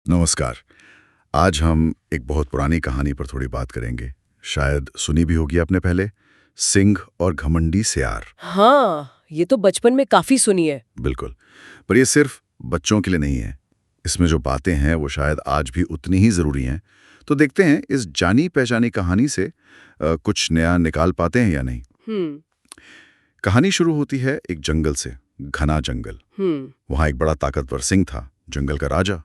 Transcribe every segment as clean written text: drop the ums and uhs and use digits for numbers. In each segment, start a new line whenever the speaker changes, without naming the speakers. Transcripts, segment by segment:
नमस्कार। आज हम एक बहुत पुरानी कहानी पर थोड़ी बात करेंगे। शायद सुनी भी होगी आपने पहले, सिंह और घमंडी सियार।
हाँ, ये तो बचपन में काफी सुनी है।
बिल्कुल। पर ये सिर्फ बच्चों के लिए नहीं है। इसमें जो बातें हैं वो शायद आज भी उतनी ही ज़रूरी हैं। तो देखते हैं इस जानी पहचानी कहानी से कुछ नया निकाल पाते हैं या नहीं।
हम्म।
कहानी शुरू होती है एक जंगल से, घना जंगल। वहाँ एक बड़ा ताकतवर सिंह था, जंगल का राजा।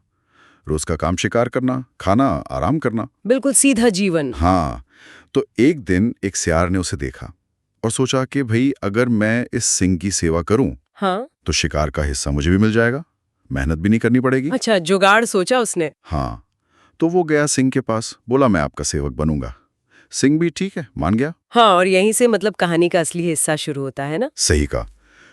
रोज का काम शिकार करना, खाना, आराम करना।
बिल्कुल सीधा जीवन।
हाँ, तो एक दिन एक सियार ने उसे देखा और सोचा कि भाई अगर मैं इस सिंह की सेवा करूं
हाँ।
तो शिकार का हिस्सा मुझे भी मिल जाएगा, मेहनत भी नहीं करनी पड़ेगी।
अच्छा, जुगाड़ सोचा उसने।
हाँ, तो वो गया सिंह के पास, बोला मैं आपका सेवक बनूंगा। सिंह भी ठीक है, मान गया।
हाँ, और यहीं से मतलब कहानी का असली हिस्सा शुरू होता है ना।
सही कहा।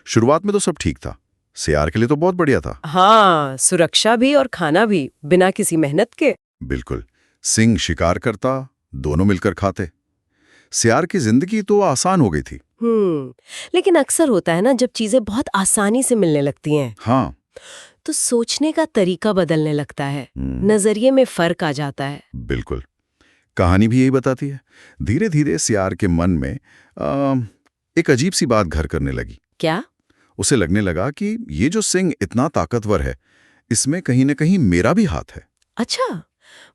शुरुआत में तो सब ठीक था, सियार के लिए तो बहुत बढ़िया था।
हाँ, सुरक्षा भी और खाना भी बिना किसी मेहनत के।
बिल्कुल। सिंह शिकार करता, दोनों मिलकर खाते। सियार की जिंदगी तो आसान हो गई थी।
लेकिन अक्सर होता है ना, जब चीजें बहुत आसानी से मिलने लगती हैं
हाँ।
तो सोचने का तरीका बदलने लगता है, नजरिए में फर्क आ जाता है।
बिल्कुल। कहानी भी यही बताती है। धीरे धीरे सियार के मन में एक अजीब सी बात घर करने लगी।
क्या?
उसे लगने लगा कि ये जो सिंह इतना ताकतवर है, इसमें कहीं न कहीं मेरा भी हाथ है।
अच्छा,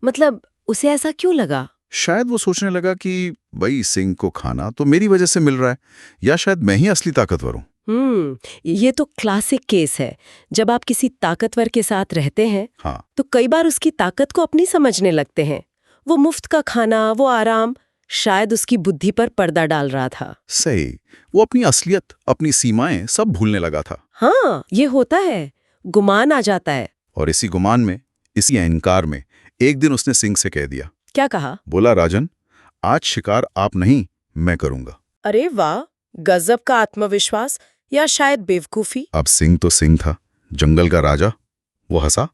मतलब उसे ऐसा क्यों लगा?
शायद वो सोचने लगा कि भाई सिंह को खाना तो मेरी वजह से मिल रहा है, या शायद मैं ही असली ताकतवर हूँ।
ये तो क्लासिक केस है। जब आप किसी ताकतवर के साथ रहते हैं
हाँ।
तो कई बार उसकी ताकत को अपनी समझने लगते हैं। वो मुफ्त का खाना, वो आराम, शायद उसकी बुद्धि पर पर्दा डाल रहा था।
सही। वो अपनी असलियत, अपनी सीमाएं सब भूलने लगा था।
हाँ, ये होता है, गुमान आ जाता है।
और इसी गुमान में, इसी अहंकार में, एक दिन उसने सिंह से कह दिया।
क्या कहा?
बोला, राजन, आज शिकार आप नहीं, मैं करूंगा।
अरे वाह, गजब का आत्मविश्वास, या शायद बेवकूफी।
अब सिंह तो सिंह था, जंगल का राजा। वो हंसा।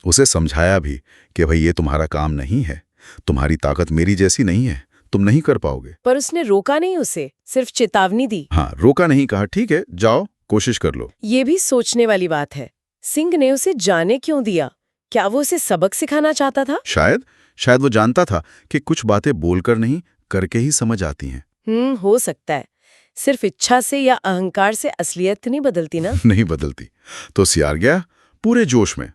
उसे समझाया भी कि भाई ये तुम्हारा काम नहीं है, तुम्हारी ताकत मेरी जैसी नहीं है, तुम नहीं कर पाओगे।
पर उसने रोका नहीं उसे, सिर्फ चेतावनी दी।
हाँ, रोका नहीं, कहा ठीक है, जाओ कोशिश कर लो।
ये भी सोचने वाली बात है। सिंह ने उसे जाने क्यों दिया? क्या वो उसे सबक सिखाना चाहता था?
शायद वो जानता था कि कुछ बातें बोलकर नहीं, करके ही समझ आती हैं।
हो सकता है। सिर्फ इच्छा से या अहंकार से असलियत नहीं बदलती ना।
नहीं बदलती। तो सियार गया पूरे जोश में,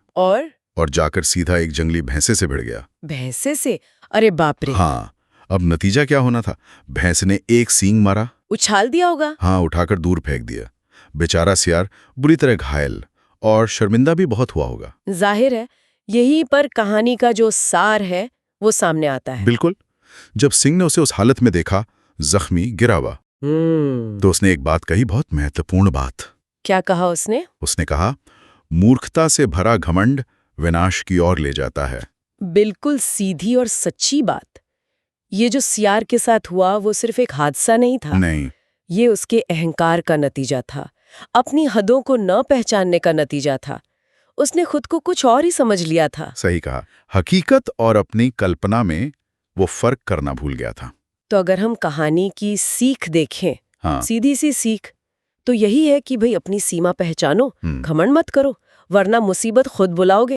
और जाकर सीधा एक जंगली भैंसे से भिड़ गया।
भैंसे से? अरे बाप रे।
हाँ, अब नतीजा क्या होना था? भैंस ने एक सींग मारा।
उछाल दिया होगा।
हाँ, उठाकर दूर फेंक दिया। बेचारा सियार बुरी तरह घायल और शर्मिंदा भी बहुत हुआ होगा।
जाहिर है, यहीं पर कहानी का जो सार है वो सामने आता है।
बिल्कुल। जब सिंह ने उसे उस हालत में देखा, जख्मी, गिरा हुआ, तो उसने एक बात कही, बहुत महत्वपूर्ण बात।
क्या कहा उसने?
उसने कहा, मूर्खता से भरा घमंड विनाश की ओर ले जाता है।
बिल्कुल सीधी और सच्ची बात। ये जो सियार के साथ हुआ वो सिर्फ एक हादसा नहीं था।
नहीं।
ये उसके अहंकार का नतीजा था, अपनी हदों को न पहचानने का नतीजा था। उसने खुद को कुछ और ही समझ लिया था।
सही कहा। हकीकत और अपनी कल्पना में वो फर्क करना भूल गया था।
तो अगर हम कहानी की सीख देखें,
हाँ।
सीधी सी सीख, तो यही है कि भाई अपनी सीमा पहचानो,
हम्म।
घमंड मत करो, वरना मुसीबत खुद बुलाओगे।